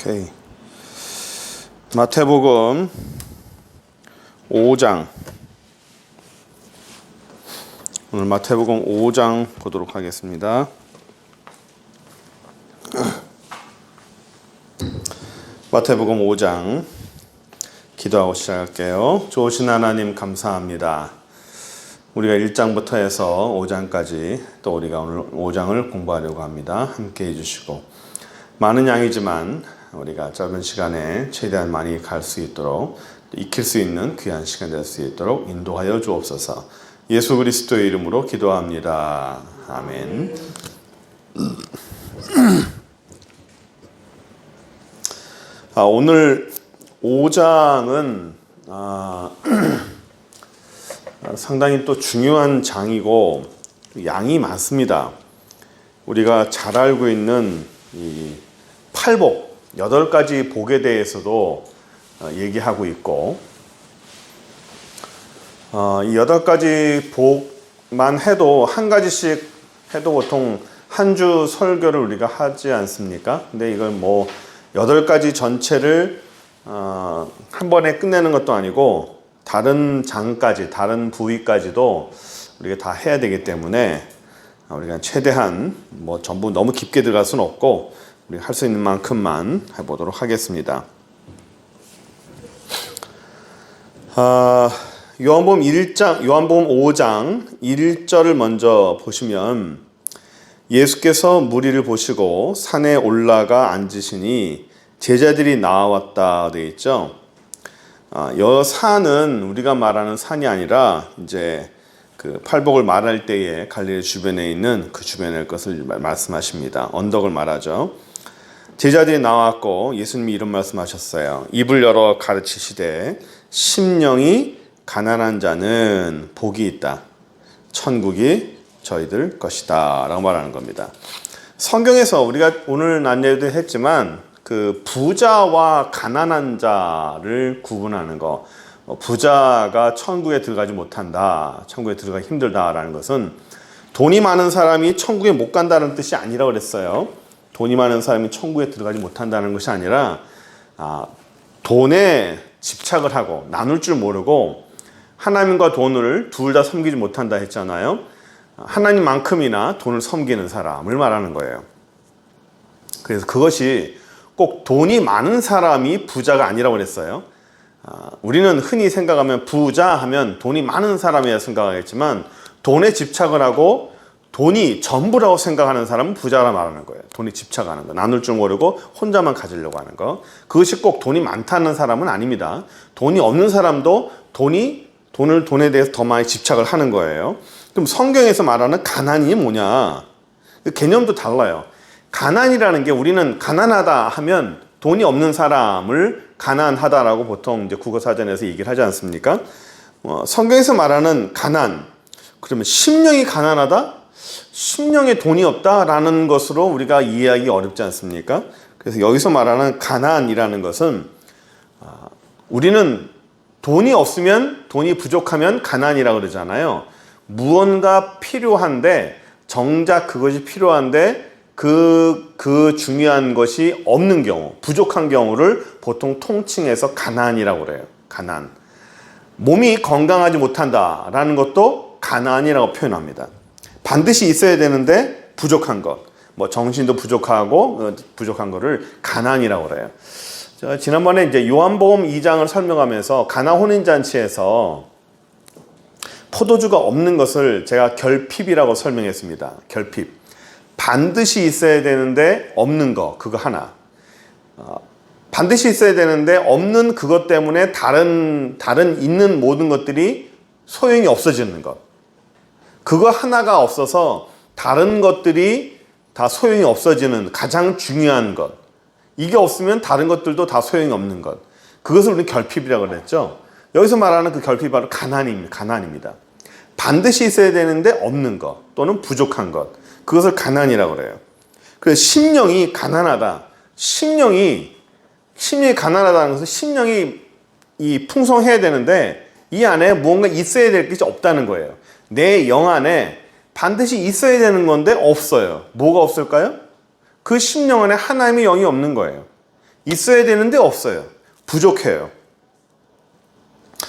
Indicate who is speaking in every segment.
Speaker 1: 오케이. 마태복음 5장. 오늘 마태복음 5장 보도록 하겠습니다. 마태복음 5장 기도하고 시작할게요. 좋으신 하나님 감사합니다. 우리가 1장부터 해서 5장까지 또 우리가 오늘 5장을 공부하려고 합니다. 함께 해주시고 많은 양이지만 우리가 짧은 시간에 최대한 많이 갈 수 있도록 익힐 수 있는 귀한 시간 될 수 있도록 인도하여 주옵소서. 예수 그리스도의 이름으로 기도합니다. 아멘. 오늘 5장은 상당히 또 중요한 장이고 양이 많습니다. 우리가 잘 알고 있는 이 팔복 8가지 복에 대해서도 얘기하고 있고 이 8가지 복만 해도 한 가지씩 해도 보통 한 주 설교를 우리가 하지 않습니까? 근데 이걸 뭐 8가지 전체를 한 번에 끝내는 것도 아니고 다른 장까지, 다른 부위까지도 우리가 다 해야 되기 때문에 우리가 최대한 뭐 전부 너무 깊게 들어갈 수는 없고 우리가 할 수 있는 만큼만 해보도록 하겠습니다. 요한복음 5장 1절을 먼저 보시면 예수께서 무리를 보시고 산에 올라가 앉으시니 제자들이 나왔다 되어 있죠. 이 산은 우리가 말하는 산이 아니라 이제 그 팔복을 말할 때에 갈릴리 주변에 있는 그 주변의 것을 말씀하십니다. 언덕을 말하죠. 제자들이 나왔고 예수님이 이런 말씀하셨어요. 입을 열어 가르치시되 심령이 가난한 자는 복이 있다. 천국이 저희들 것이다 라고 말하는 겁니다. 성경에서 우리가 오늘 안내도 했지만 그 부자와 가난한 자를 구분하는 거, 부자가 천국에 들어가지 못한다, 천국에 들어가기 힘들다라는 것은 돈이 많은 사람이 천국에 못 간다는 뜻이 아니라고 그랬어요. 돈이 많은 사람이 천국에 들어가지 못한다는 것이 아니라 돈에 집착을 하고 나눌 줄 모르고 하나님과 돈을 둘 다 섬기지 못한다 했잖아요. 하나님만큼이나 돈을 섬기는 사람을 말하는 거예요. 그래서 그것이 꼭 돈이 많은 사람이 부자가 아니라고 그랬어요. 우리는 흔히 생각하면 부자 하면 돈이 많은 사람이라 생각하겠지만 돈에 집착을 하고 돈이 전부라고 생각하는 사람은 부자라 말하는 거예요. 돈에 집착하는 거, 나눌 줄 모르고 혼자만 가지려고 하는 거. 그것이 꼭 돈이 많다는 사람은 아닙니다. 돈이 없는 사람도 돈에 대해서 더 많이 집착을 하는 거예요. 그럼 성경에서 말하는 가난이 뭐냐? 개념도 달라요. 가난이라는 게 우리는 가난하다 하면 돈이 없는 사람을 가난하다라고 보통 이제 국어사전에서 얘기를 하지 않습니까? 성경에서 말하는 가난, 그러면 심령이 가난하다? 심령에 돈이 없다라는 것으로 우리가 이해하기 어렵지 않습니까? 그래서 여기서 말하는 가난이라는 것은 우리는 돈이 없으면, 돈이 부족하면 가난이라고 그러잖아요. 무언가 필요한데 정작 그것이 필요한데 그 중요한 것이 없는 경우, 부족한 경우를 보통 통칭해서 가난이라고 그래요. 가난. 몸이 건강하지 못한다라는 것도 가난이라고 표현합니다. 반드시 있어야 되는데 부족한 것, 뭐 정신도 부족하고 부족한 거를 가난이라고 그래요. 제가 지난번에 이제 요한복음 2장을 설명하면서 가나 혼인잔치에서 포도주가 없는 것을 제가 결핍이라고 설명했습니다. 결핍. 반드시 있어야 되는데 없는 거, 그거 하나. 반드시 있어야 되는데 없는 그것 때문에 다른 있는 모든 것들이 소용이 없어지는 것. 그거 하나가 없어서 다른 것들이 다 소용이 없어지는 가장 중요한 것. 이게 없으면 다른 것들도 다 소용이 없는 것. 그것을 우리는 결핍이라고 그랬죠. 여기서 말하는 그 결핍이 바로 가난입니다. 반드시 있어야 되는데 없는 것 또는 부족한 것. 그것을 가난이라고 그래요. 그래서 심령이 가난하다. 심령이 가난하다는 것은 심령이 풍성해야 되는데 이 안에 무언가 있어야 될 것이 없다는 거예요. 내 영 안에 반드시 있어야 되는 건데 없어요. 뭐가 없을까요? 그 심령 안에 하나님의 영이 없는 거예요. 있어야 되는데 없어요. 부족해요.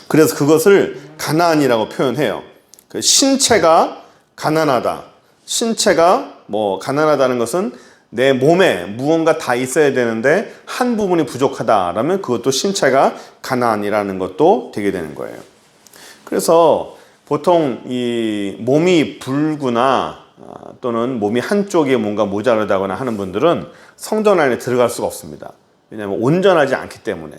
Speaker 1: 그래서 그것을 가난이라고 표현해요. 그 신체가 가난하다. 신체가 가난하다는 것은 내 몸에 무언가 다 있어야 되는데 한 부분이 부족하다라면 그것도 신체가 가난이라는 것도 되게 되는 거예요. 그래서 보통 이 몸이 불구나 또는 몸이 한쪽에 뭔가 모자르다거나 하는 분들은 성전 안에 들어갈 수가 없습니다. 왜냐하면 온전하지 않기 때문에.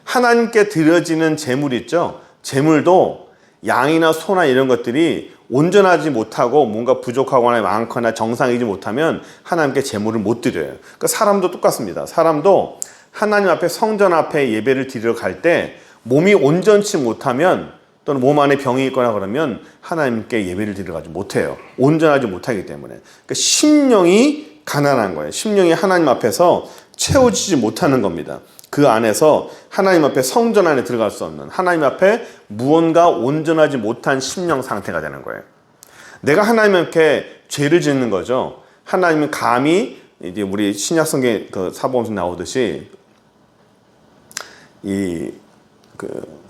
Speaker 1: 하나님께 드려지는 제물 있죠? 제물도 양이나 소나 이런 것들이 온전하지 못하고 뭔가 부족하거나 많거나 정상이지 못하면 하나님께 제물을 못 드려요. 그러니까 사람도 똑같습니다. 사람도 하나님 앞에 성전 앞에 예배를 드리러 갈 때 몸이 온전치 못하면 또는 몸 안에 병이 있거나 그러면 하나님께 예배를 드리러 가지 못해요. 온전하지 못하기 때문에. 그러니까 심령이 가난한 거예요. 심령이 하나님 앞에서 채워지지 못하는 겁니다. 그 안에서 하나님 앞에 성전 안에 들어갈 수 없는, 하나님 앞에 무언가 온전하지 못한 심령 상태가 되는 거예요. 내가 하나님 앞에 죄를 짓는 거죠. 하나님은 감히 이제 우리 신약 성경 그 사복음서 나오듯이 이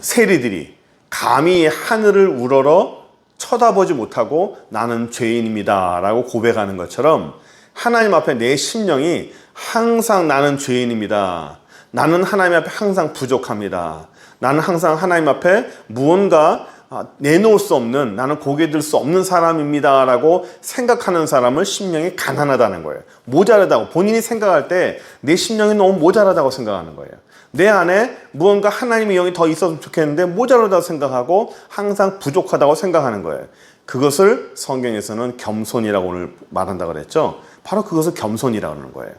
Speaker 1: 세리들이 감히 하늘을 우러러 쳐다보지 못하고 나는 죄인입니다라고 고백하는 것처럼 하나님 앞에 내 심령이 항상 나는 죄인입니다. 나는 하나님 앞에 항상 부족합니다. 나는 항상 하나님 앞에 무언가 내놓을 수 없는, 나는 고개 들 수 없는 사람입니다 라고 생각하는 사람을 심령이 가난하다는 거예요. 모자라다고 본인이 생각할 때 내 심령이 너무 모자라다고 생각하는 거예요. 내 안에 무언가 하나님의 영이 더 있었으면 좋겠는데 모자라다고 생각하고 항상 부족하다고 생각하는 거예요. 그것을 성경에서는 겸손이라고 오늘 말한다고 그랬죠. 바로 그것을 겸손이라고 하는 거예요.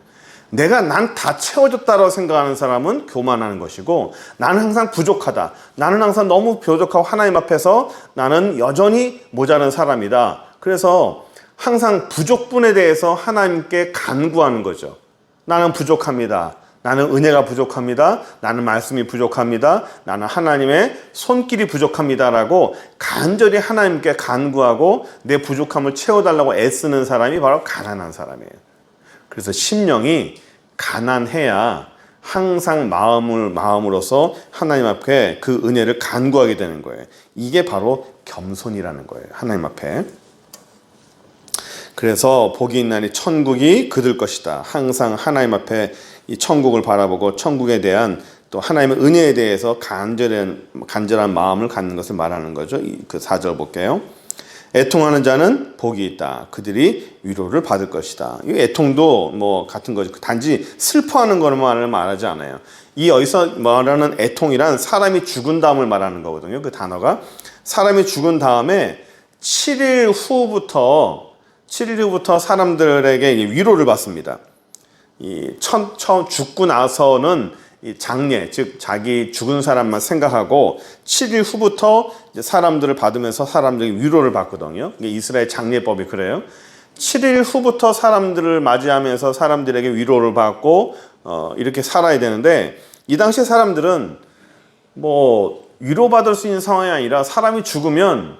Speaker 1: 내가 난 다 채워줬다고 생각하는 사람은 교만하는 것이고, 나는 항상 부족하다, 나는 항상 너무 부족하고 하나님 앞에서 나는 여전히 모자란 사람이다. 그래서 항상 부족분에 대해서 하나님께 간구하는 거죠. 나는 부족합니다. 나는 은혜가 부족합니다. 나는 말씀이 부족합니다. 나는 하나님의 손길이 부족합니다라고 간절히 하나님께 간구하고 내 부족함을 채워달라고 애쓰는 사람이 바로 가난한 사람이에요. 그래서 심령이 가난해야 항상 마음으로서 하나님 앞에 그 은혜를 간구하게 되는 거예요. 이게 바로 겸손이라는 거예요. 하나님 앞에. 그래서 복이 있나니 천국이 그들 것이다. 항상 하나님 앞에 이 천국을 바라보고 천국에 대한 또 하나님의 은혜에 대해서 간절한 마음을 갖는 것을 말하는 거죠. 그 4절 볼게요. 애통하는 자는 복이 있다. 그들이 위로를 받을 것이다. 이 애통도 같은 거죠. 단지 슬퍼하는 것만을 말하지 않아요. 이 여기서 말하는 애통이란 사람이 죽은 다음을 말하는 거거든요. 그 단어가 사람이 죽은 다음에 7일 후부터 사람들에게 위로를 받습니다. 처음 죽고 나서는 이 장례, 즉 자기 죽은 사람만 생각하고 7일 후부터 이제 사람들을 받으면서 사람들이 위로를 받거든요. 이게 이스라엘 장례법이 그래요. 7일 후부터 사람들을 맞이하면서 사람들에게 위로를 받고 이렇게 살아야 되는데, 이 당시 사람들은 위로받을 수 있는 상황이 아니라 사람이 죽으면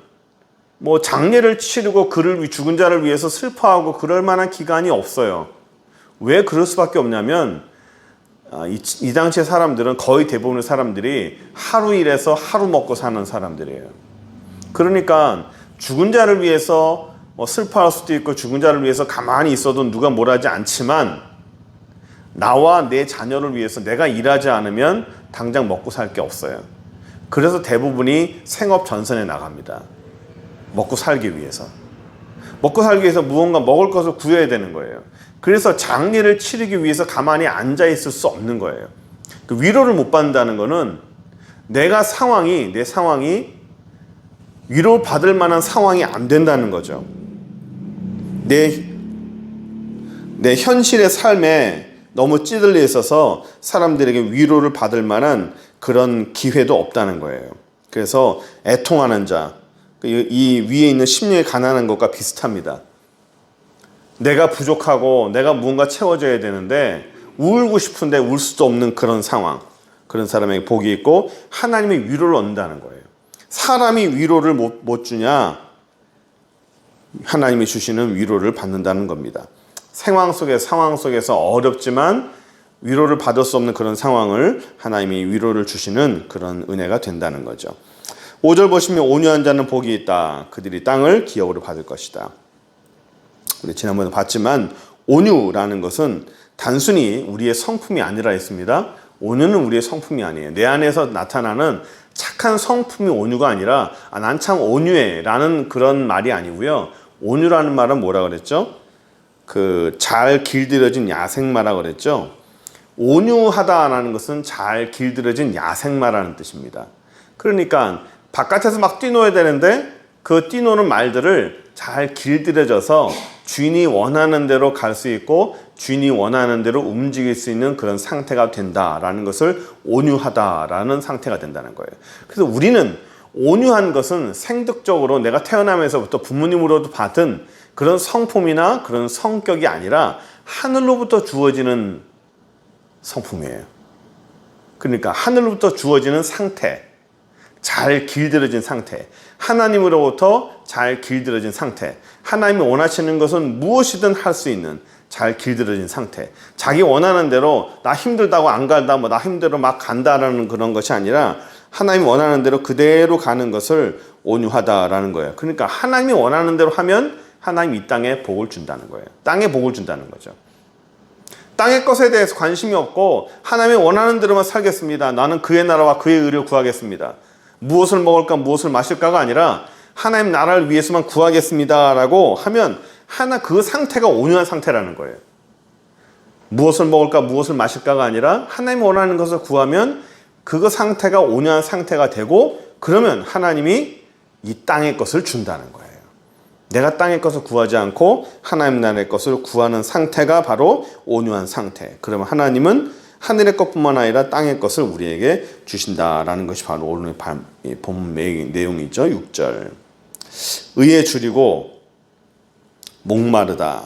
Speaker 1: 장례를 치르고 죽은 자를 위해서 슬퍼하고 그럴 만한 기간이 없어요. 왜 그럴 수밖에 없냐면 이 당시의 사람들은 거의 대부분의 사람들이 하루 일해서 하루 먹고 사는 사람들이에요. 그러니까 죽은 자를 위해서 슬퍼할 수도 있고 죽은 자를 위해서 가만히 있어도 누가 뭐라 하지 않지만, 나와 내 자녀를 위해서 내가 일하지 않으면 당장 먹고 살 게 없어요. 그래서 대부분이 생업 전선에 나갑니다. 먹고 살기 위해서 무언가 먹을 것을 구해야 되는 거예요. 그래서 장례를 치르기 위해서 가만히 앉아 있을 수 없는 거예요. 그 위로를 못 받는다는 거는 내 상황이 위로받을 만한 상황이 안 된다는 거죠. 내 현실의 삶에 너무 찌들려 있어서 사람들에게 위로를 받을 만한 그런 기회도 없다는 거예요. 그래서 애통하는 자, 이 위에 있는 심령이 가난한 것과 비슷합니다. 내가 부족하고 내가 무언가 채워져야 되는데 울고 싶은데 울 수도 없는 그런 상황, 그런 사람에게 복이 있고 하나님의 위로를 얻는다는 거예요. 사람이 위로를 못 주냐? 하나님이 주시는 위로를 받는다는 겁니다. 상황 속에서 어렵지만 위로를 받을 수 없는 그런 상황을 하나님이 위로를 주시는 그런 은혜가 된다는 거죠. 5절 보시면 온유한 자는 복이 있다. 그들이 땅을 기업으로 받을 것이다. 우리 지난번에 봤지만 온유라는 것은 단순히 우리의 성품이 아니라 했습니다. 온유는 우리의 성품이 아니에요. 내 안에서 나타나는 착한 성품이 온유가 아니라 난 참 온유해 라는 그런 말이 아니고요. 온유라는 말은 뭐라 그랬죠? 잘 길들여진 야생마라 그랬죠. 온유하다라는 것은 잘 길들여진 야생마라는 뜻입니다. 그러니까 바깥에서 막 뛰노야 되는데 그 뛰노는 말들을 잘 길들여져서 주인이 원하는 대로 갈 수 있고 주인이 원하는 대로 움직일 수 있는 그런 상태가 된다라는 것을 온유하다라는 상태가 된다는 거예요. 그래서 우리는 온유한 것은 생득적으로 내가 태어나면서부터 부모님으로부터 받은 그런 성품이나 그런 성격이 아니라 하늘로부터 주어지는 성품이에요. 그러니까 하늘로부터 주어지는 상태, 잘 길들여진 상태, 하나님으로부터 잘 길들여진 상태, 하나님이 원하시는 것은 무엇이든 할 수 있는 잘 길들여진 상태, 자기 원하는 대로 나 힘들다고 안 간다, 나 힘들어 막 간다라는 그런 것이 아니라 하나님이 원하는 대로 그대로 가는 것을 온유하다라는 거예요. 그러니까 하나님이 원하는 대로 하면 하나님이 이 땅에 복을 준다는 거예요. 땅에 복을 준다는 거죠. 땅의 것에 대해서 관심이 없고 하나님이 원하는 대로만 살겠습니다. 나는 그의 나라와 그의 의를 구하겠습니다. 무엇을 먹을까 무엇을 마실까가 아니라 하나님 나라를 위해서만 구하겠습니다라고 하면 그 상태가 온유한 상태라는 거예요. 무엇을 먹을까 무엇을 마실까가 아니라 하나님이 원하는 것을 구하면 그 상태가 온유한 상태가 되고 그러면 하나님이 이 땅의 것을 준다는 거예요. 내가 땅의 것을 구하지 않고 하나님 나라의 것을 구하는 상태가 바로 온유한 상태. 그러면 하나님은 하늘의 것뿐만 아니라 땅의 것을 우리에게 주신다라는 것이 바로 오늘 본 내용이죠. 6절. 의에 줄이고 목마르다.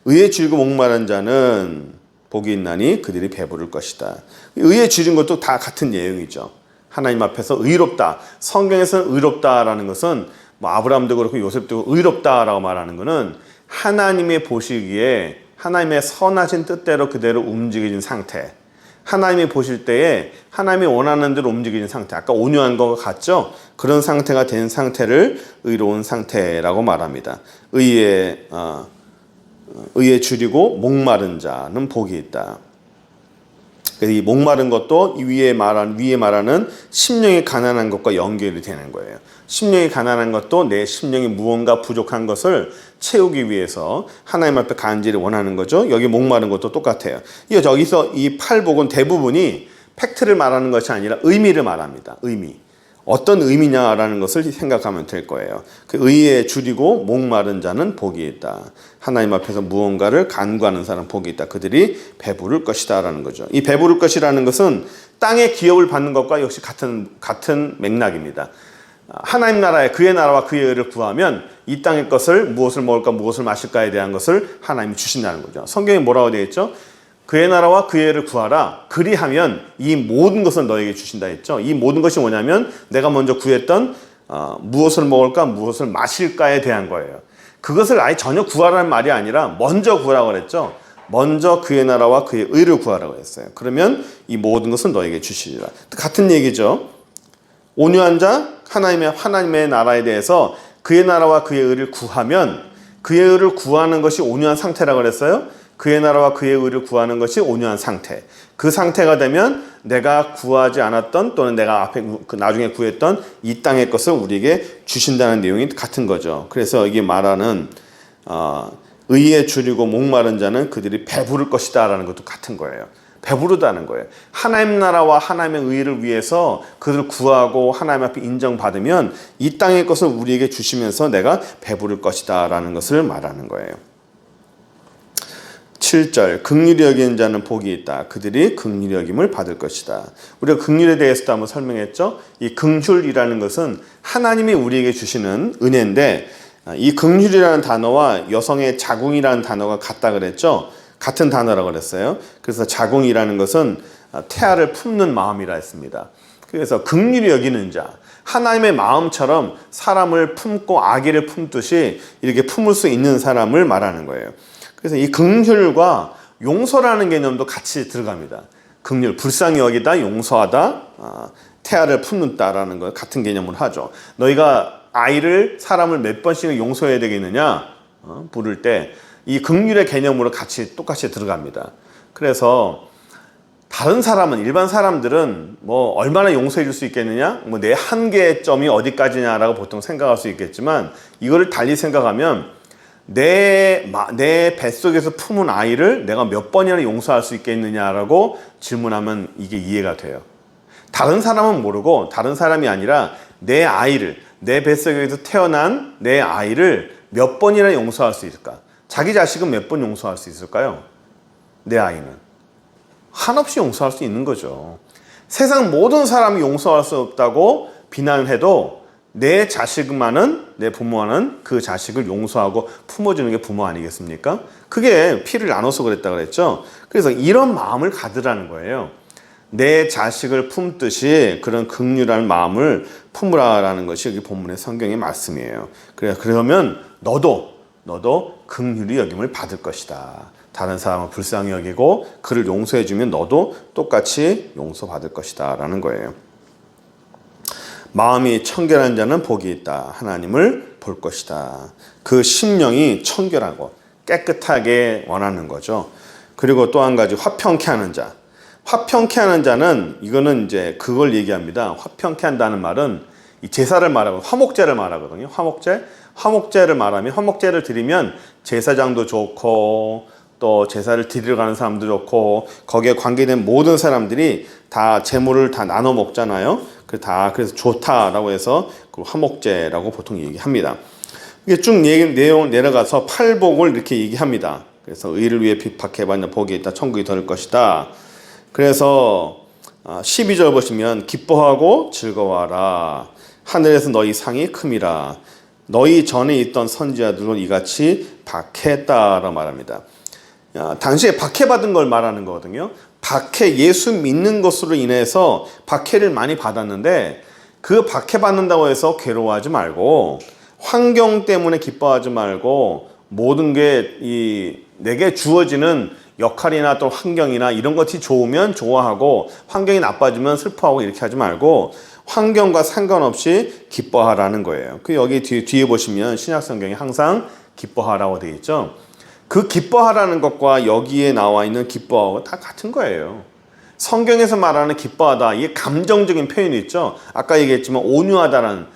Speaker 1: 의에 줄이고 목마른 자는 복이 있나니 그들이 배부를 것이다. 의에 줄인 것도 다 같은 내용이죠. 하나님 앞에서 의롭다. 성경에서는 의롭다라는 것은 아브라함도 그렇고 요셉도 의롭다라고 말하는 것은 하나님의 보시기에 하나님의 선하신 뜻대로 그대로 움직여진 상태. 하나님이 보실 때에 하나님이 원하는 대로 움직이는 상태. 아까 온유한 것 같죠? 그런 상태가 된 상태를 의로운 상태라고 말합니다. 의에 줄이고 목마른 자는 복이 있다. 그래서 이 목마른 것도 위에 말하는 심령이 가난한 것과 연결이 되는 거예요. 심령이 가난한 것도 내 심령이 무언가 부족한 것을 채우기 위해서 하나님 앞에 간절히 원하는 거죠. 여기 목마른 것도 똑같아요. 여기서 이 팔복은 대부분이 팩트를 말하는 것이 아니라 의미를 말합니다. 의미. 어떤 의미냐라는 것을 생각하면 될 거예요. 그 의에 줄이고 목마른 자는 복이 있다. 하나님 앞에서 무언가를 간구하는 사람 복이 있다. 그들이 배부를 것이다 라는 거죠. 이 배부를 것이라는 것은 땅의 기업을 받는 것과 역시 같은 맥락입니다. 하나님 나라에 그의 나라와 그의 의를 구하면 이 땅의 것을 무엇을 먹을까 무엇을 마실까에 대한 것을 하나님이 주신다는 거죠. 성경에 뭐라고 되어 있죠? 그의 나라와 그의 의를 구하라. 그리하면 이 모든 것을 너에게 주신다 했죠. 이 모든 것이 뭐냐면 내가 먼저 구했던 무엇을 먹을까 무엇을 마실까에 대한 거예요. 그것을 아예 전혀 구하라는 말이 아니라 먼저 구하라고 그랬죠. 먼저 그의 나라와 그의 의를 구하라고 했어요. 그러면 이 모든 것은 너에게 주시리라. 같은 얘기죠. 온유한 자 하나님의 나라에 대해서 그의 나라와 그의 의를 구하면 그의 의를 구하는 것이 온유한 상태라고 그랬어요. 그의 나라와 그의 의를 구하는 것이 온유한 상태. 그 상태가 되면 내가 구하지 않았던 또는 내가 앞에 나중에 구했던 이 땅의 것을 우리에게 주신다는 내용이 같은 거죠. 그래서 이게 말하는 의에 줄이고 목마른 자는 그들이 배부를 것이다 라는 것도 같은 거예요. 배부르다는 거예요. 하나님 나라와 하나님의 의를 위해서 그들을 구하고 하나님 앞에 인정받으면 이 땅의 것을 우리에게 주시면서 내가 배부를 것이다 라는 것을 말하는 거예요. 7절 긍휼히 여기는 자는 복이 있다. 그들이 긍휼히 여김을 받을 것이다. 우리가 긍휼에 대해서도 한번 설명했죠. 이 긍휼이라는 것은 하나님이 우리에게 주시는 은혜인데 이 긍휼이라는 단어와 여성의 자궁이라는 단어가 같다 그랬죠. 같은 단어라고 그랬어요. 그래서 자궁이라는 것은 태아를 품는 마음이라 했습니다. 그래서 긍휼히 여기는 자, 하나님의 마음처럼 사람을 품고 아기를 품듯이 이렇게 품을 수 있는 사람을 말하는 거예요. 그래서 이 긍휼과 용서라는 개념도 같이 들어갑니다. 긍휼, 불쌍히 여기다, 용서하다, 태아를 품는다라는 거 같은 개념을 하죠. 너희가 아이를, 사람을 몇 번씩 용서해야 되겠느냐? 부를 때 이 긍휼의 개념으로 같이 똑같이 들어갑니다. 그래서 다른 사람은, 일반 사람들은 뭐 얼마나 용서해 줄 수 있겠느냐? 뭐 내 한계점이 어디까지냐라고 보통 생각할 수 있겠지만, 이거를 달리 생각하면 내 뱃속에서 품은 아이를 내가 몇 번이나 용서할 수 있겠느냐라고 질문하면 이게 이해가 돼요. 다른 사람은 모르고, 다른 사람이 아니라 내 아이를, 내 뱃속에서 태어난 내 아이를 몇 번이나 용서할 수 있을까? 자기 자식은 몇 번 용서할 수 있을까요? 내 아이는 한없이 용서할 수 있는 거죠. 세상 모든 사람이 용서할 수 없다고 비난해도 내 자식만은, 내 부모는 그 자식을 용서하고 품어주는 게 부모 아니겠습니까? 그게 피를 나눠서 그랬다 그랬죠. 그래서 이런 마음을 가지라는 거예요. 내 자식을 품듯이 그런 긍휼한 마음을 품으라라는 것이 여기 본문의 성경의 말씀이에요. 그러면 너도 긍휼히 여김을 받을 것이다. 다른 사람을 불쌍히 여기고 그를 용서해주면 너도 똑같이 용서받을 것이다 라는 거예요. 마음이 청결한 자는 복이 있다. 하나님을 볼 것이다. 그 심령이 청결하고 깨끗하게 원하는 거죠. 그리고 또 한 가지, 화평케 하는 자. 화평케 하는 자는, 이거는 이제 그걸 얘기합니다. 화평케 한다는 말은 이 제사를 말하고 화목제를 말하거든요. 화목제를 말하면, 화목제를 드리면 제사장도 좋고 또 제사를 드리러 가는 사람도 좋고 거기에 관계된 모든 사람들이 다 제물을 다 나눠 먹잖아요. 그래서 좋다라고 해서 그 화목제라고 보통 얘기합니다. 이게 쭉 내용 내려가서 팔복을 이렇게 얘기합니다. 그래서 의를 위해 핍박해받는 복이 있다. 천국이 될 것이다. 그래서 12절 보시면 기뻐하고 즐거워하라. 하늘에서 너희 상이 큼이라. 너희 전에 있던 선지자들로 이같이 박해했다라고 말합니다. 당시에 박해받은 걸 말하는 거거든요. 예수 믿는 것으로 인해서 박해를 많이 받았는데, 그 박해받는다고 해서 괴로워하지 말고, 환경 때문에 기뻐하지 말고, 모든 게 내게 주어지는 역할이나 또 환경이나 이런 것이 좋으면 좋아하고, 환경이 나빠지면 슬퍼하고 이렇게 하지 말고, 환경과 상관없이 기뻐하라는 거예요. 여기 뒤에 보시면 신약성경에 항상 기뻐하라고 되어 있죠. 그 기뻐하라는 것과 여기에 나와 있는 기뻐하고 다 같은 거예요. 성경에서 말하는 기뻐하다, 이게 감정적인 표현이 있죠. 아까 얘기했지만 온유하다라는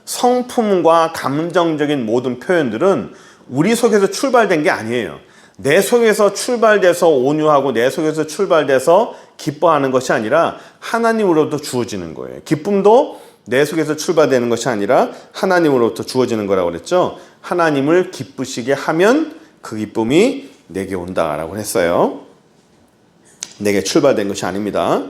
Speaker 1: 성품과 감정적인 모든 표현들은 우리 속에서 출발된 게 아니에요. 내 속에서 출발돼서 온유하고 내 속에서 출발돼서 기뻐하는 것이 아니라 하나님으로부터 주어지는 거예요. 기쁨도 내 속에서 출발되는 것이 아니라 하나님으로부터 주어지는 거라고 그랬죠. 하나님을 기쁘시게 하면 그 기쁨이 내게 온다라고 했어요. 내게 출발된 것이 아닙니다.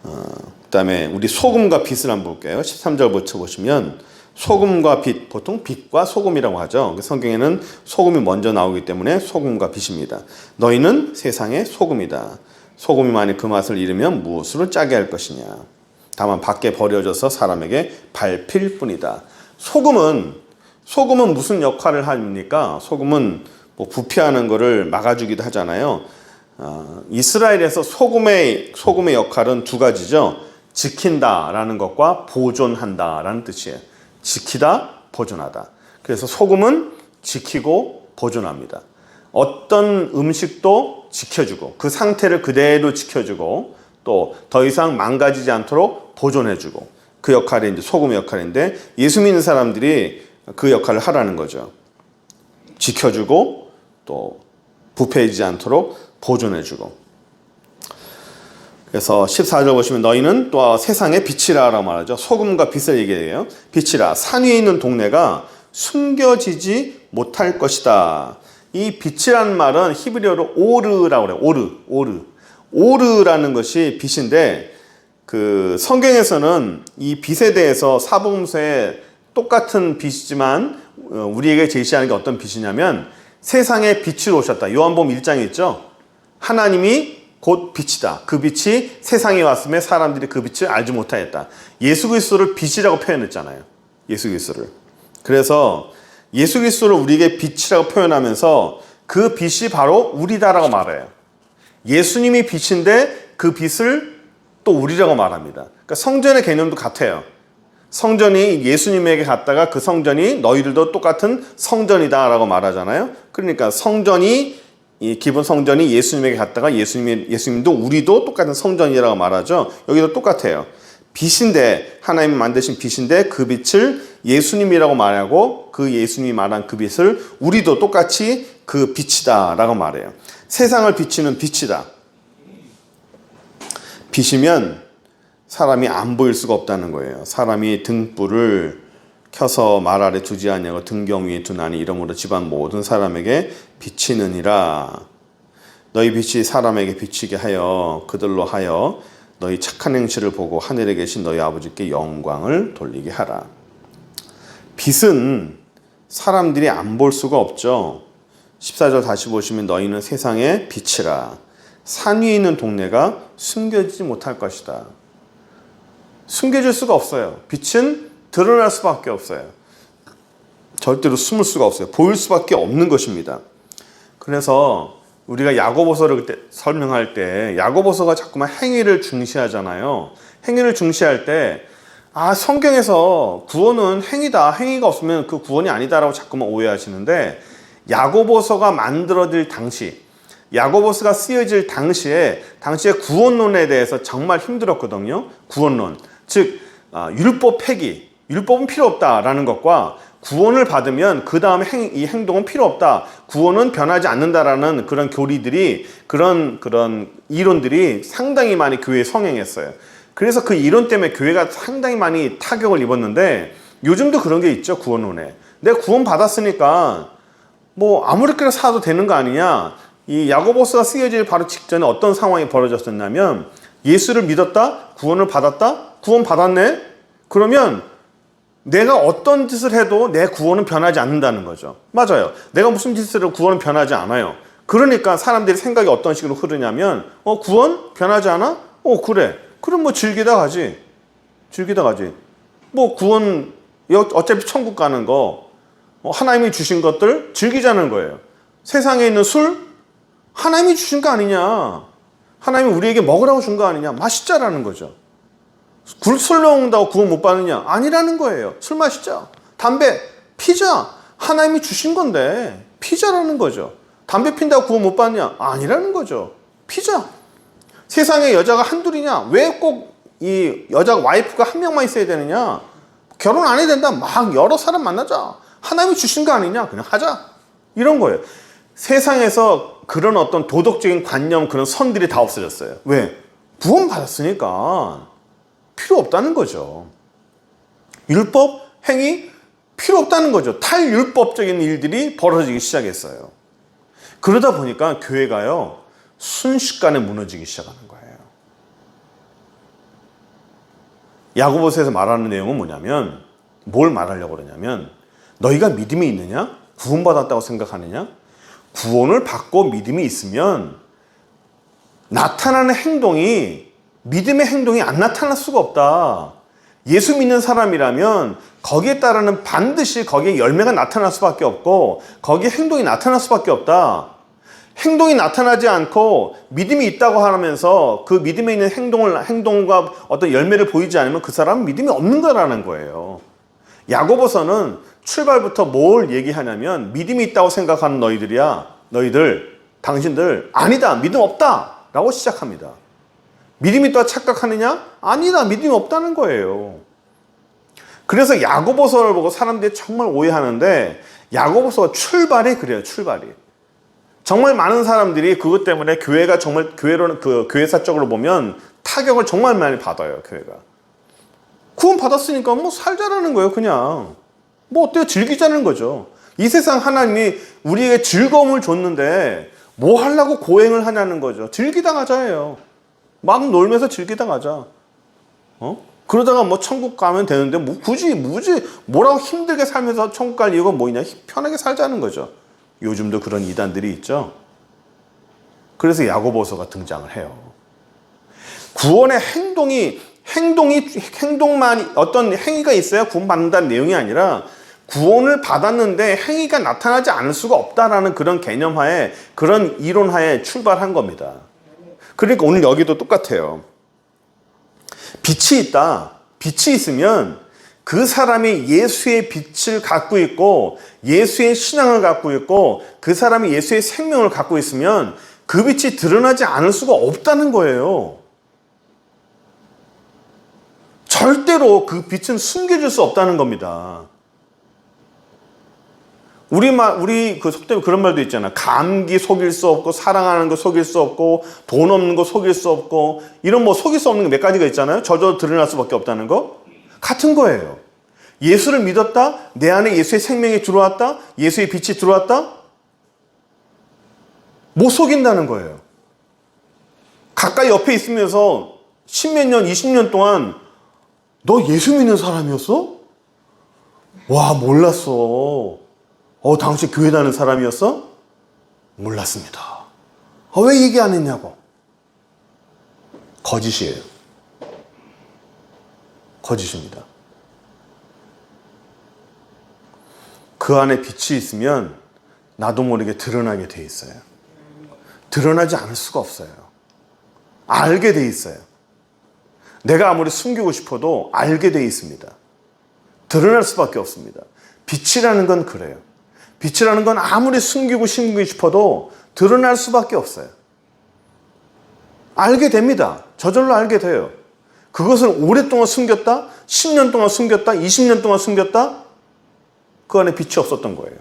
Speaker 1: 그 다음에 우리 소금과 빛을 한번 볼게요. 13절부터 보시면 소금과 빛, 보통 빛과 소금이라고 하죠. 성경에는 소금이 먼저 나오기 때문에 소금과 빛입니다. 너희는 세상의 소금이다. 소금이 만일 그 맛을 잃으면 무엇으로 짜게 할 것이냐. 다만 밖에 버려져서 사람에게 밟힐 뿐이다. 소금은 무슨 역할을 합니까? 소금은 뭐 부패하는 것을 막아주기도 하잖아요. 이스라엘에서 소금의 역할은 두 가지죠. 지킨다라는 것과 보존한다라는 뜻이에요. 지키다, 보존하다. 그래서 소금은 지키고 보존합니다. 어떤 음식도 지켜주고 그 상태를 그대로 지켜주고 또 더 이상 망가지지 않도록 보존해주고, 그 역할이 이제 소금의 역할인데, 예수 믿는 사람들이 그 역할을 하라는 거죠. 지켜주고 또 부패하지 않도록 보존해주고. 그래서 14절 보시면 너희는 또 세상의 빛이라 라고 말하죠. 소금과 빛을 얘기해요. 빛이라. 산 위에 있는 동네가 숨겨지지 못할 것이다. 이 빛이라는 말은 히브리어로 오르라고 그래요. 오르라는 것이 빛인데, 그 성경에서는 이 빛에 대해서 사복음서에 똑같은 빛이지만 우리에게 제시하는 게 어떤 빛이냐면 세상에 빛으로 오셨다. 요한복음 1장에 있죠. 하나님이 곧 빛이다. 그 빛이 세상에 왔음에 사람들이 그 빛을 알지 못하였다. 예수 그리스도를 빛이라고 표현했잖아요. 예수 그리스도를. 그래서 예수 그리스도를 우리에게 빛이라고 표현하면서 그 빛이 바로 우리다라고 말해요. 예수님이 빛인데 그 빛을 또 우리라고 말합니다. 그러니까 성전의 개념도 같아요. 성전이 예수님에게 갔다가 그 성전이 너희들도 똑같은 성전이다라고 말하잖아요. 그러니까 성전이 이 기본 성전이 예수님에게 갔다가 예수님도 우리도 똑같은 성전이라고 말하죠. 여기도 똑같아요. 빛인데 하나님이 만드신 빛인데 그 빛을 예수님이라고 말하고 그 예수님이 말한 그 빛을 우리도 똑같이 그 빛이다라고 말해요. 세상을 비추는 빛이다. 빛이면 사람이 안 보일 수가 없다는 거예요. 사람이 등불을 켜서 말 아래 두지 아니하고 등경 위에 두나니 이러므로 집안 모든 사람에게 비치느니라. 너희 빛이 사람에게 비치게 하여 그들로 하여 너희 착한 행실을 보고 하늘에 계신 너희 아버지께 영광을 돌리게 하라. 빛은 사람들이 안 볼 수가 없죠. 14절 다시 보시면 너희는 세상의 빛이라. 산 위에 있는 동네가 숨겨지지 못할 것이다. 숨겨질 수가 없어요. 빛은 드러날 수밖에 없어요. 절대로 숨을 수가 없어요. 보일 수밖에 없는 것입니다. 그래서 우리가 야고보서를 그때 설명할 때 야고보서가 자꾸만 행위를 중시하잖아요. 행위를 중시할 때 성경에서 구원은 행위다. 행위가 없으면 그 구원이 아니다라고 자꾸만 오해하시는데 야고보서가 만들어질 당시 야고보서가 쓰여질 당시에 구원론에 대해서 정말 힘들었거든요. 구원론. 즉 율법 폐기, 율법은 필요 없다라는 것과 구원을 받으면 그 다음에 이 행동은 필요 없다. 구원은 변하지 않는다라는 그런 교리들이 그런 이론들이 상당히 많이 교회에 성행했어요. 그래서 그 이론 때문에 교회가 상당히 많이 타격을 입었는데 요즘도 그런 게 있죠. 구원론에. 내가 구원 받았으니까 뭐 아무렇게나 살아도 되는 거 아니냐. 이 야고보서가 쓰여질 바로 직전에 어떤 상황이 벌어졌었냐면 예수를 믿었다, 구원을 받았다, 구원 받았네. 그러면 내가 어떤 짓을 해도 내 구원은 변하지 않는다는 거죠. 맞아요. 내가 무슨 짓을 해도 구원은 변하지 않아요. 그러니까 사람들이 생각이 어떤 식으로 흐르냐면 구원 변하지 않아? 그래. 그럼 뭐 즐기다 가지. 뭐 구원 어차피 천국 가는 거 하나님이 주신 것들 즐기자는 거예요. 세상에 있는 술 하나님이 주신 거 아니냐. 하나님이 우리에게 먹으라고 준 거 아니냐. 마시자라는 거죠. 술 먹는다고 구원 못 받느냐? 아니라는 거예요. 술 마시자. 담배 피자. 하나님이 주신 건데 피자라는 거죠. 담배 핀다고 구원 못 받느냐? 아니라는 거죠. 피자. 세상에 여자가 한둘이냐? 왜 꼭 이 여자 와이프가 한 명만 있어야 되느냐? 결혼 안 해야 된다. 막 여러 사람 만나자. 하나님이 주신 거 아니냐? 그냥 하자. 이런 거예요. 세상에서 그런 어떤 도덕적인 관념, 그런 선들이 다 없어졌어요. 왜? 구원 받았으니까 필요 없다는 거죠. 율법, 행위 필요 없다는 거죠. 탈율법적인 일들이 벌어지기 시작했어요. 그러다 보니까 교회가요, 순식간에 무너지기 시작하는 거예요. 야고보서에서 말하는 내용은 뭐냐면, 뭘 말하려고 그러냐면, 너희가 믿음이 있느냐? 구원받았다고 생각하느냐? 구원을 받고 믿음이 있으면 나타나는 행동이 믿음의 행동이 안 나타날 수가 없다. 예수 믿는 사람이라면 거기에 따르는 반드시 거기에 열매가 나타날 수밖에 없고 거기에 행동이 나타날 수밖에 없다. 행동이 나타나지 않고 믿음이 있다고 하면서 그 믿음에 있는 행동과 어떤 열매를 보이지 않으면 그 사람은 믿음이 없는 거라는 거예요. 야고보서는 출발부터 뭘 얘기하냐면 믿음이 있다고 생각하는 당신들 아니다. 믿음 없다. 라고 시작합니다. 믿음이 있다고 착각하느냐? 아니다. 믿음이 없다는 거예요. 그래서 야고보서를 보고 사람들이 정말 오해하는데 야고보서가 출발이 그래요. 출발이. 정말 많은 사람들이 그것 때문에 교회가 정말 교회사적으로 보면 타격을 정말 많이 받아요. 교회가. 구원 받았으니까 뭐 살자라는 거예요. 그냥. 뭐 어때요? 즐기자는 거죠. 이 세상 하나님이 우리에게 즐거움을 줬는데 뭐 하려고 고행을 하냐는 거죠. 즐기다 가자예요. 막 놀면서 즐기다 가자. 그러다가 뭐 천국 가면 되는데 뭐 굳이 뭐라고 힘들게 살면서 천국 갈 이유가 뭐 있냐? 편하게 살자는 거죠. 요즘도 그런 이단들이 있죠. 그래서 야고보서가 등장을 해요. 구원의 행동만 어떤 행위가 있어야 구원받는다는 내용이 아니라 구원을 받았는데 행위가 나타나지 않을 수가 없다라는 그런 개념하에, 그런 이론하에 출발한 겁니다. 그러니까 오늘 여기도 똑같아요. 빛이 있다. 빛이 있으면 그 사람이 예수의 빛을 갖고 있고 예수의 신앙을 갖고 있고 그 사람이 예수의 생명을 갖고 있으면 그 빛이 드러나지 않을 수가 없다는 거예요. 절대로 그 빛은 숨겨질 수 없다는 겁니다. 우리 그 속담에 그런 말도 있잖아. 감기 속일 수 없고, 사랑하는 거 속일 수 없고, 돈 없는 거 속일 수 없고, 이런 뭐 속일 수 없는 게 몇 가지가 있잖아요. 저절로 드러날 수밖에 없다는 거. 같은 거예요. 예수를 믿었다? 내 안에 예수의 생명이 들어왔다? 예수의 빛이 들어왔다? 못 속인다는 거예요. 가까이 옆에 있으면서 10몇 년, 20년 동안 너 예수 믿는 사람이었어? 와, 몰랐어. 당신 교회 다니는 사람이었어? 몰랐습니다. 왜 얘기 안 했냐고. 거짓이에요. 거짓입니다. 그 안에 빛이 있으면 나도 모르게 드러나게 돼 있어요. 드러나지 않을 수가 없어요. 알게 돼 있어요. 내가 아무리 숨기고 싶어도 알게 돼 있습니다. 드러날 수밖에 없습니다. 빛이라는 건 그래요. 빛이라는 건 아무리 숨기고 싶어도 드러날 수밖에 없어요. 알게 됩니다. 저절로 알게 돼요. 그것을 오랫동안 숨겼다? 10년 동안 숨겼다? 20년 동안 숨겼다? 그 안에 빛이 없었던 거예요.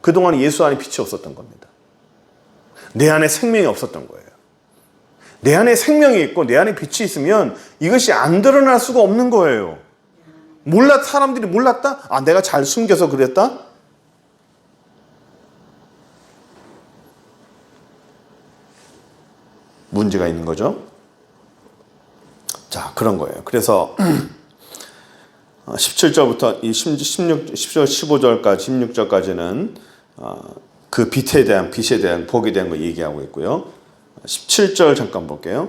Speaker 1: 그동안 예수 안에 빛이 없었던 겁니다. 내 안에 생명이 없었던 거예요. 내 안에 생명이 있고 내 안에 빛이 있으면 이것이 안 드러날 수가 없는 거예요. 사람들이 몰랐다? 내가 잘 숨겨서 그랬다? 문제가 있는 거죠. 자, 그런 거예요. 그래서 17절부터 15절, 16절까지는 그 빛에 대한 복에 대한 거 얘기하고 있고요. 17절 잠깐 볼게요.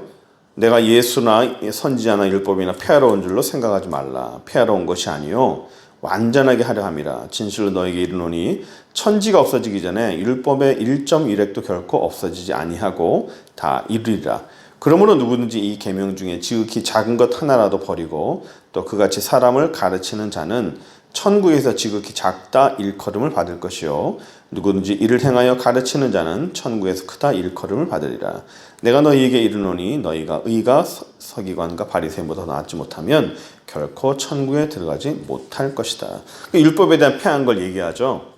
Speaker 1: 내가 예수나 선지자나 율법이나 폐하러 온 줄로 생각하지 말라. 폐하러 온 것이 아니요 완전하게 하려 함이라. 진실로 너에게 이르노니 천지가 없어지기 전에 율법의 1.1획도 결코 없어지지 아니하고 다 이루리라. 그러므로 누구든지 이 계명 중에 지극히 작은 것 하나라도 버리고 또 그같이 사람을 가르치는 자는 천국에서 지극히 작다 일컬음을 받을 것이요 누구든지 이를 행하여 가르치는 자는 천국에서 크다 일컬음을 받으리라. 내가 너희에게 이르노니 너희가 의가 서기관과 바리새인보다 낫지 못하면 결코 천국에 들어가지 못할 것이다. 율법에 대한 폐한 걸 얘기하죠.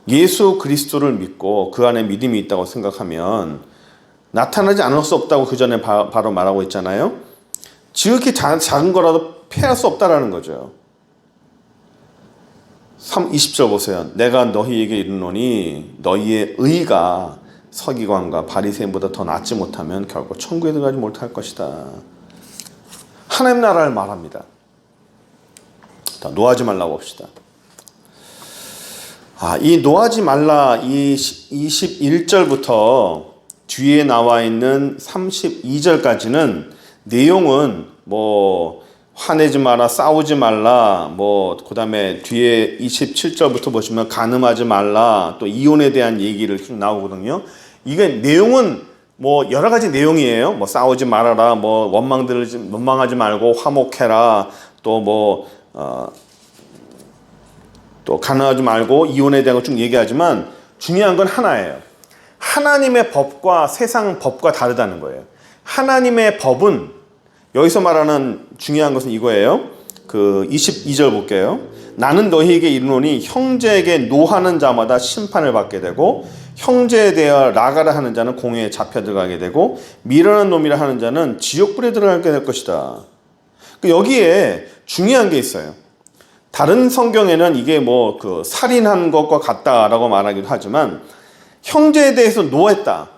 Speaker 1: 예수 그리스도를 믿고 그 안에 믿음이 있다고 생각하면 나타나지 않을 수 없다고 그 전에 바로 말하고 있잖아요. 지극히 작은 거라도 폐할 수 없다라는 거죠. 20절 보세요. 내가 너희에게 이르노니 너희의 의가 서기관과 바리새인보다 더 낫지 못하면 결코 천국에 들어가지 못할 것이다. 하나님 나라를 말합니다. 자, 노하지 말라고 봅시다. 이 노하지 말라 이 21절부터 뒤에 나와 있는 32절까지는 내용은 화내지 마라, 싸우지 말라, 그 다음에 뒤에 27절부터 보시면 간음하지 말라, 또 이혼에 대한 얘기를 쭉 나오거든요. 이게 내용은 여러 가지 내용이에요. 싸우지 말아라, 원망하지 말고 화목해라, 또 간음하지 말고 이혼에 대한 거 쭉 얘기하지만 중요한 건 하나예요. 하나님의 법과 세상 법과 다르다는 거예요. 하나님의 법은 여기서 말하는 중요한 것은 이거예요. 그 22절 볼게요. 나는 너희에게 이르노니 형제에게 노하는 자마다 심판을 받게 되고 형제에 대하여 나가라 하는 자는 공회에 잡혀 들어가게 되고 미련한 놈이라 하는 자는 지옥불에 들어가게 될 것이다. 여기에 중요한 게 있어요. 다른 성경에는 이게 살인한 것과 같다라고 말하기도 하지만 형제에 대해서 노했다,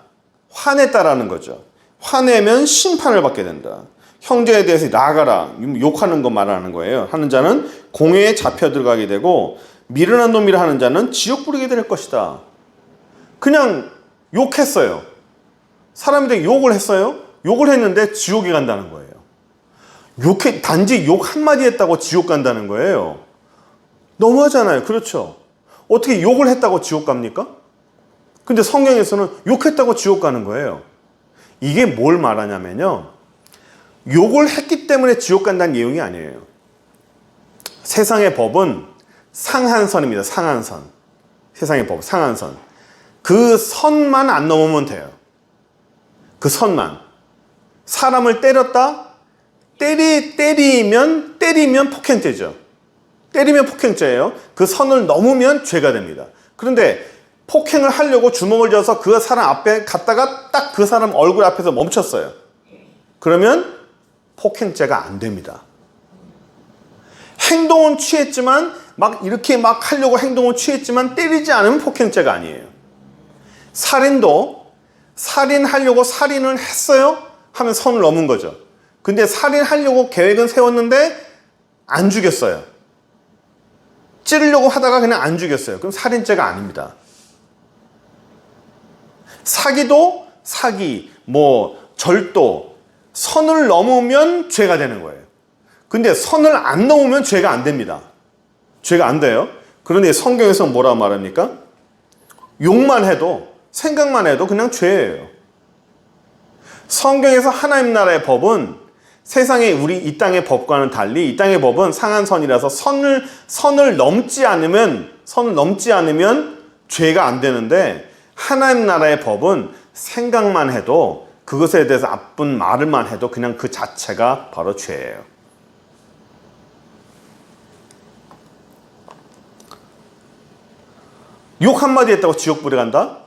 Speaker 1: 화냈다라는 거죠. 화내면 심판을 받게 된다. 형제에 대해서 나가라, 욕하는 거 말하는 거예요. 하는 자는 공회에 잡혀 들어가게 되고 미련한 놈이라 하는 자는 지옥 부르게 될 것이다. 그냥 욕했어요. 사람들이 욕을 했어요. 욕을 했는데 지옥에 간다는 거예요. 단지 욕 한마디 했다고 지옥 간다는 거예요. 너무하잖아요. 그렇죠? 어떻게 욕을 했다고 지옥 갑니까? 근데 성경에서는 욕했다고 지옥 가는 거예요. 이게 뭘 말하냐면요. 욕을 했기 때문에 지옥 간다는 내용이 아니에요. 세상의 법은 상한선입니다. 상한선. 세상의 법, 상한선. 그 선만 안 넘으면 돼요. 그 선만. 사람을 때렸다? 때리면 폭행죄죠. 때리면 폭행죄예요. 그 선을 넘으면 죄가 됩니다. 그런데 폭행을 하려고 주먹을 쥐어서 그 사람 앞에 갔다가 딱 그 사람 얼굴 앞에서 멈췄어요. 그러면 폭행죄가 안 됩니다. 행동은 취했지만 막 이렇게 막 하려고 행동을 취했지만 때리지 않으면 폭행죄가 아니에요. 살인도 살인하려고 살인을 했어요? 하면 선을 넘은 거죠. 근데 살인하려고 계획은 세웠는데 안 죽였어요. 찌르려고 하다가 그냥 안 죽였어요. 그럼 살인죄가 아닙니다. 사기도 사기, 절도, 선을 넘으면 죄가 되는 거예요. 근데 선을 안 넘으면 죄가 안 됩니다. 죄가 안 돼요. 그런데 성경에서 뭐라 말합니까? 욕만 해도, 생각만 해도 그냥 죄예요. 성경에서 하나님 나라의 법은 세상의 우리 이 땅의 법과는 달리 이 땅의 법은 상한선이라서 선을 넘지 않으면 죄가 안 되는데 하나님 나라의 법은 생각만 해도 그것에 대해서 나쁜 말을만 해도 그냥 그 자체가 바로 죄예요. 욕 한마디 했다고 지옥불에 간다?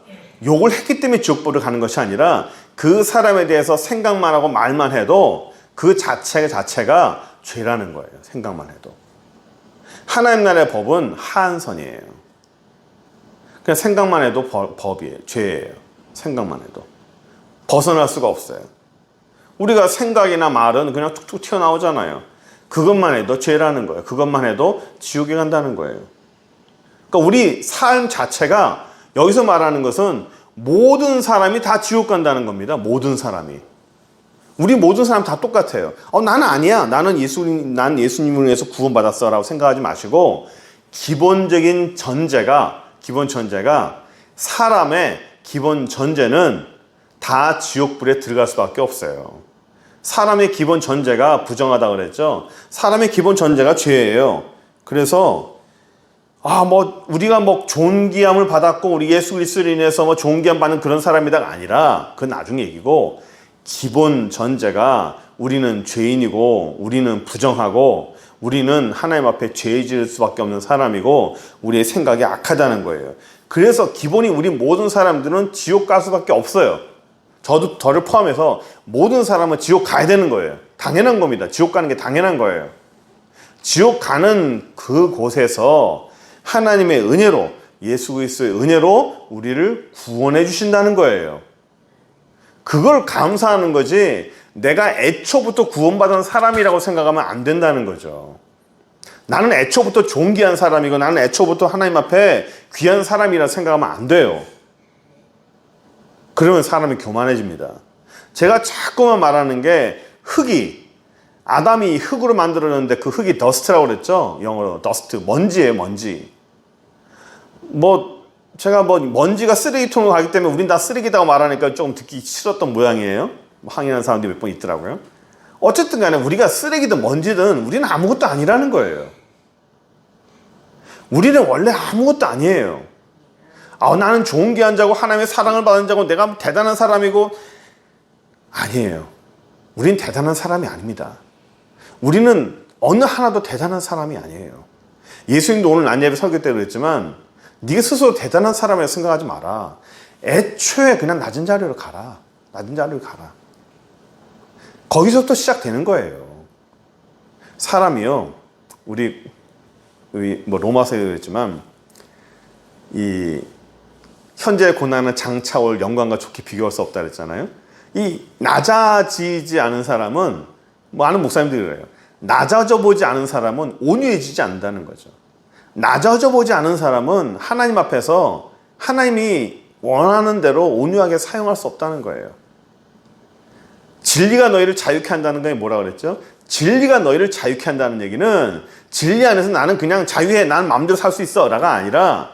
Speaker 1: 욕을 했기 때문에 지옥불에 가는 것이 아니라 그 사람에 대해서 생각만 하고 말만 해도 그 자체가 죄라는 거예요. 생각만 해도. 하나님 나라의 법은 하한선이에요. 그냥 생각만 해도 법이에요. 죄예요. 생각만 해도. 벗어날 수가 없어요. 우리가 생각이나 말은 그냥 툭툭 튀어나오잖아요. 그것만 해도 죄라는 거예요. 그것만 해도 지옥에 간다는 거예요. 그러니까 우리 삶 자체가 여기서 말하는 것은 모든 사람이 다 지옥 간다는 겁니다. 모든 사람이. 우리 모든 사람 다 똑같아요. 나는 아니야. 난 예수님을 위해서 구원받았어 라고 생각하지 마시고 기본 전제가 사람의 기본 전제는 다 지옥불에 들어갈 수밖에 없어요. 사람의 기본 전제가 부정하다 그랬죠. 사람의 기본 전제가 죄예요. 그래서 우리가 존귀함을 받았고 우리 예수 그리스도로 인해서 존귀함 받는 그런 사람이다가 아니라 그건 나중 얘기고 기본 전제가 우리는 죄인이고 우리는 부정하고 우리는 하나님 앞에 죄 지을 수밖에 없는 사람이고 우리의 생각이 악하다는 거예요. 그래서 기본이 우리 모든 사람들은 지옥 갈 수밖에 없어요. 저를 포함해서 모든 사람은 지옥 가야 되는 거예요. 당연한 겁니다. 지옥 가는 게 당연한 거예요. 지옥 가는 그곳에서 하나님의 은혜로 예수 그리스도의 은혜로 우리를 구원해 주신다는 거예요. 그걸 감사하는 거지 내가 애초부터 구원받은 사람이라고 생각하면 안 된다는 거죠. 나는 애초부터 존귀한 사람이고 나는 애초부터 하나님 앞에 귀한 사람이라 생각하면 안 돼요. 그러면 사람이 교만해집니다. 제가 자꾸만 말하는 게 아담이 흙으로 만들었는데 그 흙이 더스트라고 그랬죠. 영어로 더스트, 먼지예요, 먼지. 제가 먼지가 쓰레기통으로 가기 때문에 우린 다 쓰레기다고 말하니까 조금 듣기 싫었던 모양이에요. 항의하는 사람들이 몇 번 있더라고요. 어쨌든 간에 우리가 쓰레기든 먼지든 우리는 아무것도 아니라는 거예요. 우리는 원래 아무것도 아니에요. 나는 존귀한 자고 하나님의 사랑을 받은 자고 내가 대단한 사람이고 아니에요. 우린 대단한 사람이 아닙니다. 우리는 어느 하나도 대단한 사람이 아니에요. 예수님도 오늘 안예배 설교 때 그랬지만 네가 스스로 대단한 사람이라고 생각하지 마라. 애초에 그냥 낮은 자리로 가라. 낮은 자리로 가라. 거기서부터 시작되는 거예요. 사람이요. 우리 로마서에 그랬지만 이 현재의 고난은 장차 올 영광과 좋게 비교할 수 없다 그랬잖아요. 이 낮아지지 않은 사람은 많은 목사님들이 그래요. 낮아져 보지 않은 사람은 온유해지지 않는다는 거죠. 낮아져 보지 않은 사람은 하나님 앞에서 하나님이 원하는 대로 온유하게 사용할 수 없다는 거예요. 진리가 너희를 자유케 한다는 게 뭐라 그랬죠? 진리가 너희를 자유케 한다는 얘기는 진리 안에서 나는 그냥 자유해, 나는 마음대로 살 수 있어 라가 아니라,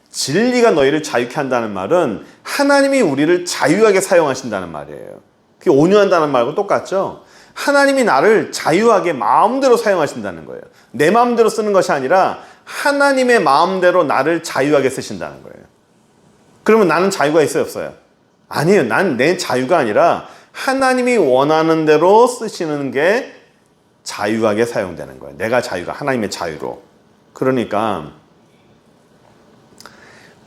Speaker 1: 진리가 너희를 자유케 한다는 말은 하나님이 우리를 자유하게 사용하신다는 말이에요. 그게 온유한다는 말과 똑같죠. 하나님이 나를 자유하게 마음대로 사용하신다는 거예요. 내 마음대로 쓰는 것이 아니라 하나님의 마음대로 나를 자유하게 쓰신다는 거예요. 그러면 나는 자유가 있어요, 없어요? 아니에요. 난 내 자유가 아니라 하나님이 원하는 대로 쓰시는 게 자유하게 사용되는 거예요. 내가 자유가 하나님의 자유로. 그러니까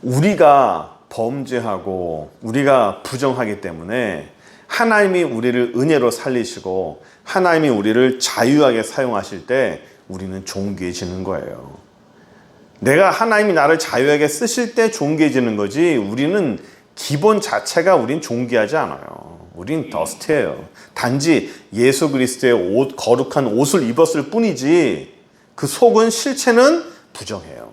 Speaker 1: 우리가 범죄하고 우리가 부정하기 때문에 하나님이 우리를 은혜로 살리시고 하나님이 우리를 자유하게 사용하실 때 우리는 존귀해지는 거예요. 내가 하나님이 나를 자유하게 쓰실 때 존귀해지는 거지, 우리는 기본 자체가 우린 존귀하지 않아요. 우린 더스트예요. 단지 예수 그리스도의 옷, 거룩한 옷을 입었을 뿐이지 그 속은, 실체는 부정해요.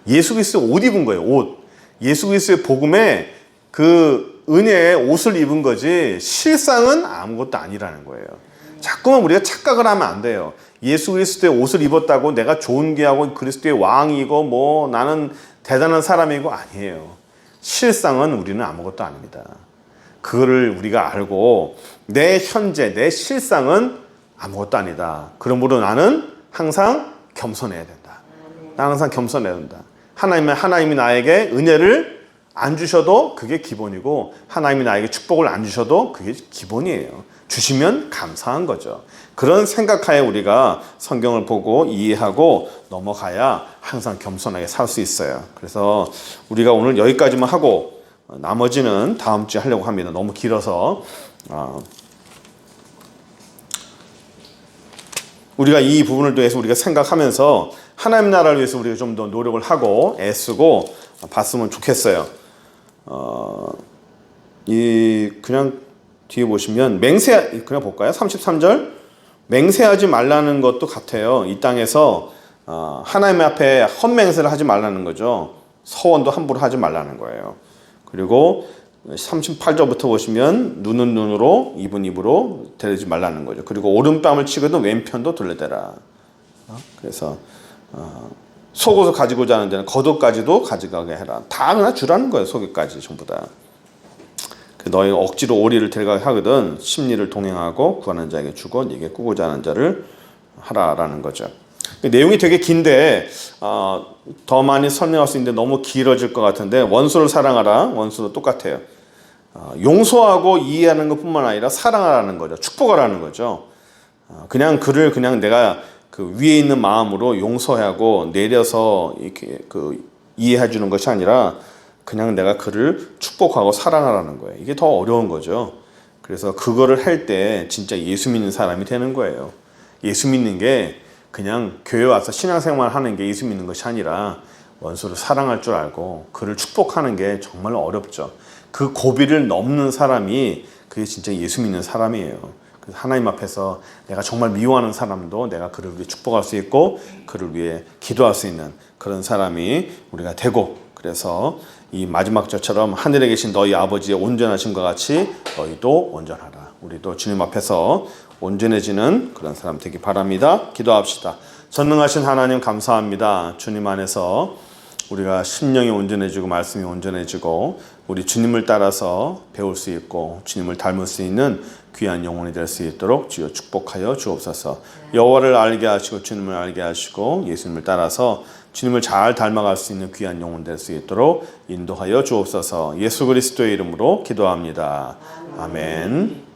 Speaker 1: 예수 그리스도의 옷 입은 거예요. 옷. 예수 그리스도의 복음에 그 은혜의 옷을 입은 거지 실상은 아무것도 아니라는 거예요. 자꾸만 우리가 착각을 하면 안 돼요. 예수 그리스도의 옷을 입었다고 내가 존귀하고 그리스도의 왕이고 뭐 나는 대단한 사람이고, 아니에요. 실상은 우리는 아무것도 아닙니다. 그거를 우리가 알고 내 현재, 내 실상은 아무것도 아니다. 그러므로 나는 항상 겸손해야 된다. 나는 항상 겸손해야 된다. 하나님이 나에게 은혜를 안 주셔도 그게 기본이고, 하나님이 나에게 축복을 안 주셔도 그게 기본이에요. 주시면 감사한 거죠. 그런 생각하에 우리가 성경을 보고 이해하고 넘어가야 항상 겸손하게 살 수 있어요. 그래서 우리가 오늘 여기까지만 하고 나머지는 다음 주에 하려고 합니다. 너무 길어서. 우리가 이 부분을 통해서 우리가 생각하면서 하나님 나라를 위해서 우리가 좀 더 노력을 하고 애쓰고 봤으면 좋겠어요. 그냥 뒤에 보시면 그냥 볼까요? 33절. 맹세하지 말라는 것도 같아요. 이 땅에서 하나님 앞에 헛맹세를 하지 말라는 거죠. 서원도 함부로 하지 말라는 거예요. 그리고 38절부터 보시면 눈은 눈으로 입은 입으로 대르지 말라는 거죠. 그리고 오른뺨을 치거든 왼편도 둘러대라. 그래서 속옷을 가지고자 하는 데는 겉옷까지도 가져가게 해라. 다 그냥 주라는 거예요. 속옷까지 전부 다. 너희 억지로 오리를 데려가게 하거든 심리를 동행하고 구하는 자에게 주고 네게 꾸고자 하는 자를 하라라는 거죠. 내용이 되게 긴데 더 많이 설명할 수 있는데 너무 길어질 것 같은데, 원수를 사랑하라. 원수도 똑같아요. 용서하고 이해하는 것뿐만 아니라 사랑하라는 거죠. 축복하라는 거죠. 그냥 그를 그냥 내가 그 위에 있는 마음으로 용서하고 내려서 이렇게 이해해 주는 것이 아니라 그냥 내가 그를 축복하고 사랑하라는 거예요. 이게 더 어려운 거죠. 그래서 그거를 할 때 진짜 예수 믿는 사람이 되는 거예요. 예수 믿는 게 그냥 교회 와서 신앙생활 하는 게 예수 믿는 것이 아니라 원수를 사랑할 줄 알고 그를 축복하는 게 정말 어렵죠. 그 고비를 넘는 사람이 그게 진짜 예수 믿는 사람이에요. 그래서 하나님 앞에서 내가 정말 미워하는 사람도 내가 그를 위해 축복할 수 있고 그를 위해 기도할 수 있는 그런 사람이 우리가 되고, 그래서 이 마지막 절처럼 하늘에 계신 너희 아버지의 온전하심과 같이 너희도 온전하라. 우리도 주님 앞에서 온전해지는 그런 사람 되기 바랍니다. 기도합시다. 전능하신 하나님 감사합니다. 주님 안에서 우리가 심령이 온전해지고 말씀이 온전해지고 우리 주님을 따라서 배울 수 있고 주님을 닮을 수 있는 귀한 영혼이 될 수 있도록 주여 축복하여 주옵소서. 여호와를 알게 하시고 주님을 알게 하시고 예수님을 따라서 주님을 잘 닮아갈 수 있는 귀한 영혼 될 수 있도록 인도하여 주옵소서. 예수 그리스도의 이름으로 기도합니다. 아멘.